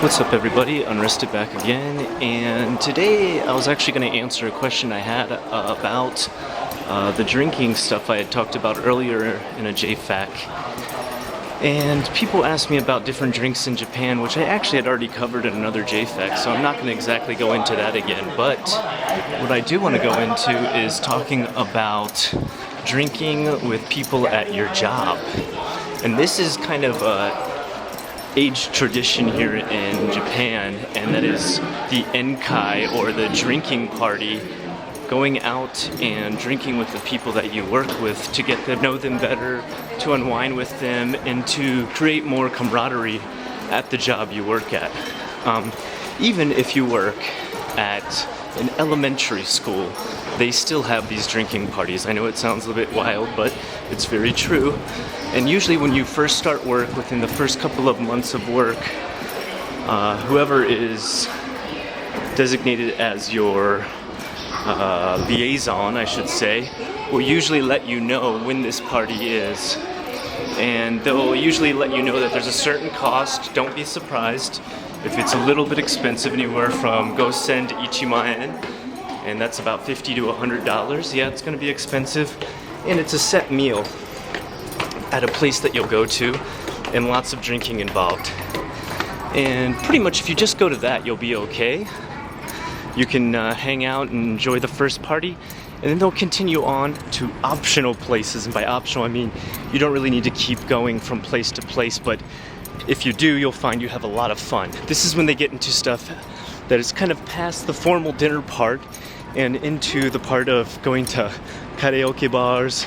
What's up everybody, Unrested back again, and today I was actually going to answer a question I had about the drinking stuff I had talked about earlier in a JFAQ. And people asked me about different drinks in Japan, which I actually had already covered in another JFAQ, so I'm not going to exactly go into that again. But what I do want to go into is talking about drinking with people at your job. And this is kind of a age tradition here in Japan, and that is the enkai, or the drinking party, going out and drinking with the people that you work with to get to know them better, to unwind with them, and to create more camaraderie at the job you work at. Even if you work at an elementary school, they still have these drinking parties. I know it sounds a little bit wild, but it's very true. And usually when you first start work, within the first couple of months of work, whoever is designated as your liaison, I should say, will usually let you know when this party is. And they'll usually let you know that there's a certain cost. Don't be surprised if it's a little bit expensive, anywhere from gosen to ichiman, and that's about $50 to $100. Yeah, it's going to be expensive, and it's a set meal at a place that you'll go to, and lots of drinking involved. And pretty much if you just go to that, you'll be okay. You can hang out and enjoy the first party, and then they'll continue on to optional places. And by optional, I mean you don't really need to keep going from place to place, but if you do, you'll find you have a lot of fun. This is when they get into stuff that is kind of past the formal dinner part and into the part of going to karaoke bars,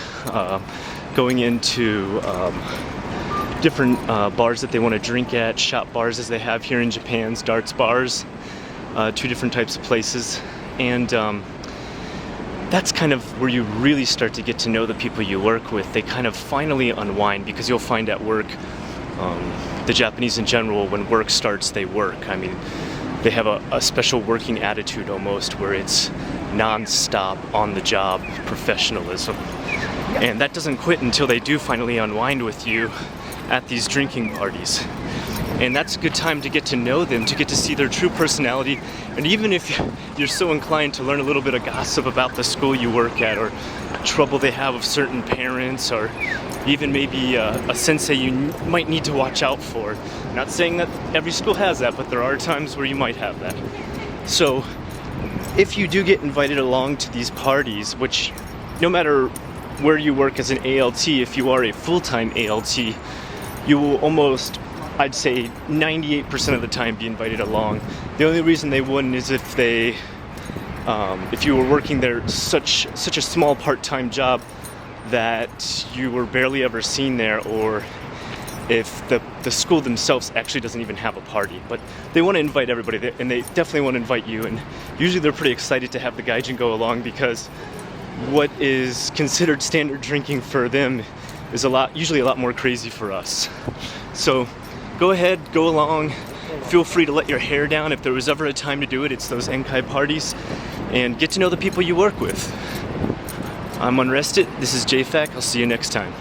going into different bars that they want to drink at, shop bars as they have here in Japan's darts bars, two different types of places. And that's kind of where you really start to get to know the people you work with. They kind of finally unwind, because you'll find at work, the Japanese in general, when work starts, they work. I mean, they have a special working attitude almost, where it's non-stop, on-the-job professionalism. And that doesn't quit until they do finally unwind with you at these drinking parties. And that's a good time to get to know them, to get to see their true personality. And even if you're so inclined to learn a little bit of gossip about the school you work at, or trouble they have with certain parents, or even maybe a sensei you might need to watch out for. Not saying that every school has that, but there are times where you might have that. So if you do get invited along to these parties, which no matter where you work as an ALT, if you are a full-time ALT, you will almost, I'd say 98% of the time, be invited along. The only reason they wouldn't is if they, if you were working there such a small part-time job that you were barely ever seen there, or if the school themselves actually doesn't even have a party. But they want to invite everybody, and they definitely want to invite you, and usually they're pretty excited to have the gaijin go along, because what is considered standard drinking for them is usually a lot more crazy for us. So go ahead, go along, feel free to let your hair down. If there was ever a time to do it, it's those enkai parties, and get to know the people you work with. I'm Unrested, this is JFAQ, I'll see you next time.